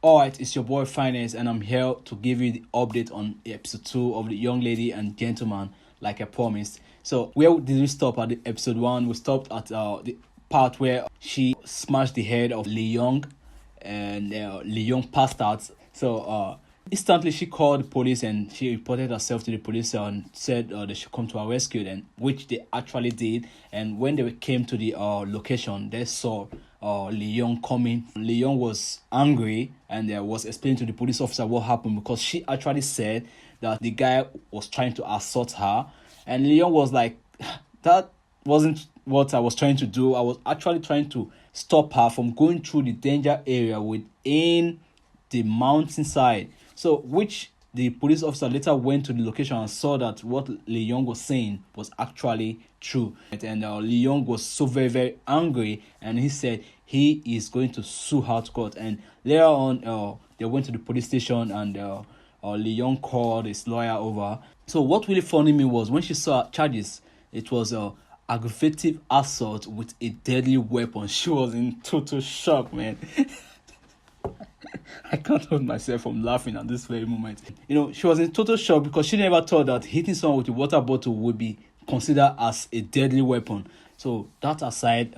Alright, it's your boy Finance, and I'm here to give you the update on episode 2 of The Young Lady and Gentleman, like I promised. So, where did we stop at the episode 1? We stopped at the part where she smashed the head of Lee Young, and Lee Young passed out. So, instantly she called the police and she reported herself to the police and said they should come to her rescue, and which they actually did. And when they came to the location, they saw Lee Young coming. Lee Young was angry and was explaining to the police officer what happened, because she actually said that the guy was trying to assault her, and Lee Young was like, that wasn't what I was trying to do. I was actually trying to stop her from going through the danger area within the mountainside. So, which the police officer later went to the location and saw that what Lee Young was saying was actually true. And Lee Young was so very, very angry, and he said he is going to sue her to court. And later on, they went to the police station, and Lee Young called his lawyer over. So what really funny me was when she saw charges, it was aggravated assault with a deadly weapon. She was in total shock, man. I can't hold myself from laughing at this very moment. She was in total shock because she never thought that hitting someone with a water bottle would be considered as a deadly weapon. So that aside,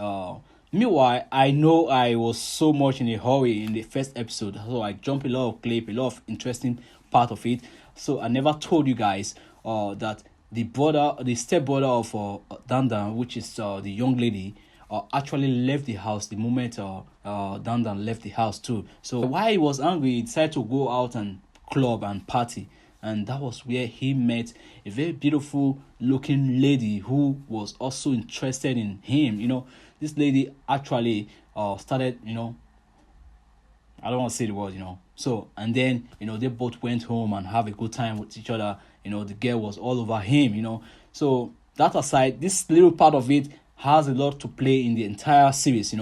meanwhile, I know I was so much in a hurry in the first episode, so I jumped a lot of clip, a lot of interesting part of it. So I never told you guys that the stepbrother of Dandan, which is the young lady, actually left the house the moment Dandan left the house too. So while he was angry, he decided to go out and club and party, and that was where he met a very beautiful looking lady who was also interested in him. This lady actually started, I don't want to say the word, So, and then, they both went home and have a good time with each other. The girl was all over him, So, that aside, this little part of it has a lot to play in the entire series,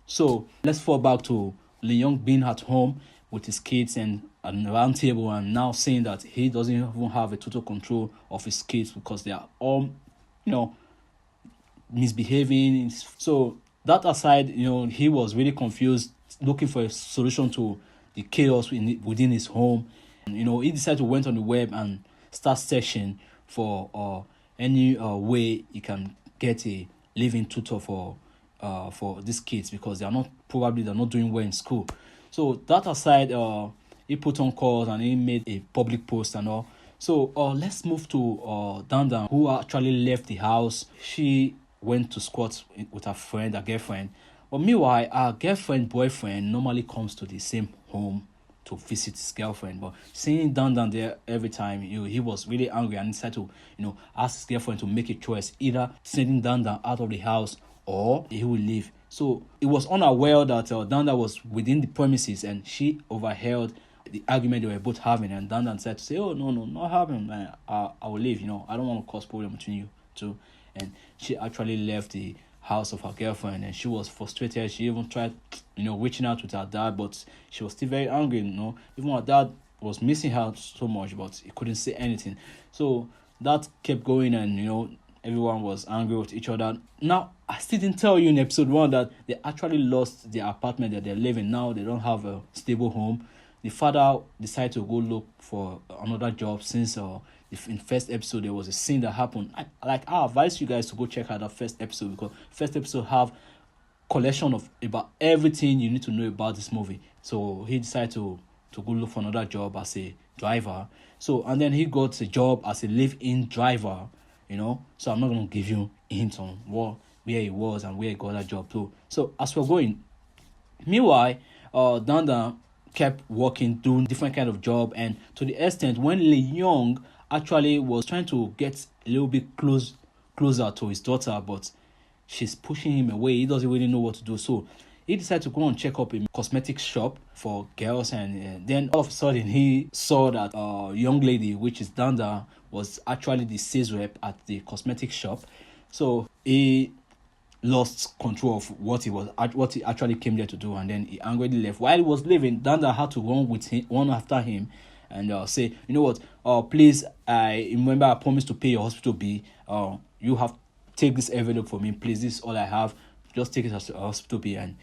So, let's fall back to Lee Young being at home with his kids and at the round table, and now saying that he doesn't even have a total control of his kids because they are all, misbehaving. So, that aside, he was really confused, looking for a solution to the chaos within his home. And, he decided to went on the web and start searching for any way he can get a living tutor for these kids, because they're not doing well in school. So that aside, he put on calls and he made a public post and all. So let's move to Dandan, who actually left the house. She went to squat with her girlfriend. But meanwhile, our boyfriend normally comes to the same home to visit his girlfriend. But seeing Dandan there every time, he was really angry and decided to, ask his girlfriend to make a choice, either sending Dandan out of the house or he will leave. So he was unaware that Dandan was within the premises, and she overheard the argument they were both having. And Dandan said to say, "Oh, no, not having, man. I will leave. I don't want to cause problem between you two." And she actually left the house of her girlfriend, and she was frustrated. She even tried, reaching out with her dad, but she was still very angry. Even her dad was missing her so much, but he couldn't say anything. So that kept going, and everyone was angry with each other. Now, I still didn't tell you in episode 1 that they actually lost their apartment that they're living. Now they don't have a stable home. The father decided to go look for another job, since in first episode there was a scene that happened. I advise you guys to go check out that first episode, because first episode have collection of about everything you need to know about this movie. So he decided to go look for another job as a driver. So, and then he got a job as a live-in driver, So I'm not going to give you a hint on where he was and where he got that job too. So as we're going, meanwhile, Dandan kept working, doing different kind of job, and to the extent when Lee Young actually was trying to get a little bit closer to his daughter, but she's pushing him away. He doesn't really know what to do. So he decided to go and check up a cosmetic shop for girls, and then all of a sudden he saw that young lady, which is Dandan, was actually the sales rep at the cosmetic shop. So he lost control of what he actually came there to do, and then he angrily left. While he was leaving, Dandan had to run after him and say, "You know what? Please, I remember I promised to pay your hospital bill. You have take this envelope for me, please. This is all I have. Just take it as a hospital bill." And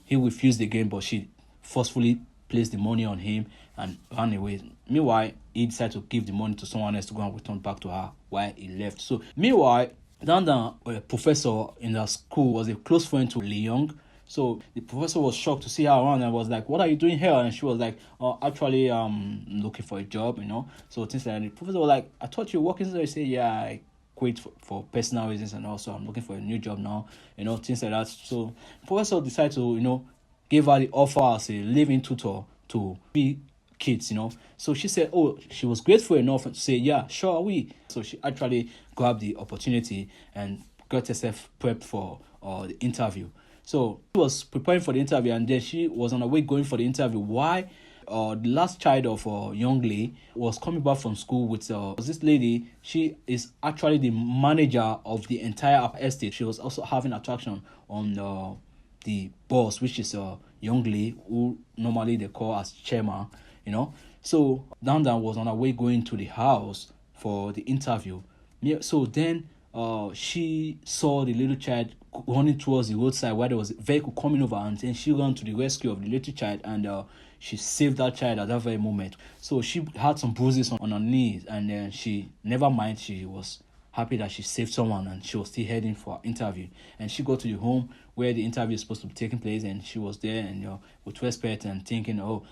he refused again, but she forcefully placed the money on him and ran away. Meanwhile, he decided to give the money to someone else to go and return back to her while he left. So meanwhile, Dan, a professor in the school, was a close friend to Lee Young. So the professor was shocked to see her around and was like, "What are you doing here?" And she was like, "Oh, actually, looking for a job, you know." So things like that. The professor was like, "I thought you were working." So he said, "Yeah, I quit for personal reasons, and also I'm looking for a new job now, you know, things like that." So the professor decided to, give her the offer as a living tutor to be kids, you know. So she said, oh, she was grateful enough to say, yeah, sure, we. So she actually grabbed the opportunity and got herself prepped for the interview. So she was preparing for the interview, and then she was on her way going for the interview. Why? The last child of Young Lee was coming back from school with this lady. She is actually the manager of the entire estate. She was also having attraction on the boss, which is Young Lee, who normally they call as chairman, you know. So Dan was on her way going to the house for the interview. Yeah, so then she saw the little child running towards the roadside where there was a vehicle coming over, and then she ran to the rescue of the little child, and she saved that child at that very moment. So she had some bruises on her knees, and then she never mind, she was happy that she saved someone, and she was still heading for her interview. And she got to the home where the interview is supposed to be taking place, and she was there, and with respect and thinking, oh,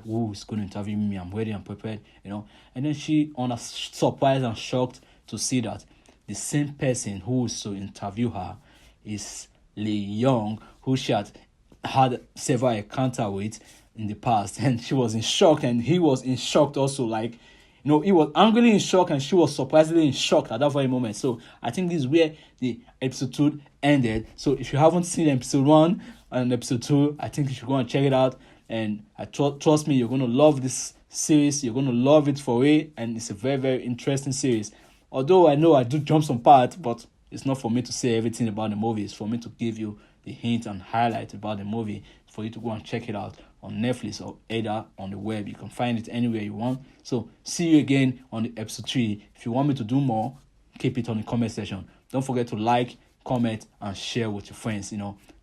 who is going to interview me? I'm ready, I'm prepared, And then she, on a surprised and shocked to see that the same person who is to interview her is Lee Young, who she had several encounters with in the past, and she was in shock, and he was in shock also. Like, he was angrily in shock, and she was surprisingly in shock at that very moment. So I think this is where the episode 2 ended. So if you haven't seen episode 1 and episode 2, I think you should go and check it out. And trust me, you're going to love this series. You're going to love it for it, and it's a very, very interesting series. Although I know I do jump some parts, but it's not for me to say everything about the movie. It's for me to give you the hint and highlight about the movie for you to go and check it out on Netflix or either on the web. You can find it anywhere you want. So see you again on the episode 3. If you want me to do more, keep it on the comment section. Don't forget to like, comment, and share with your friends.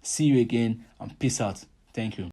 See you again, and peace out. Thank you.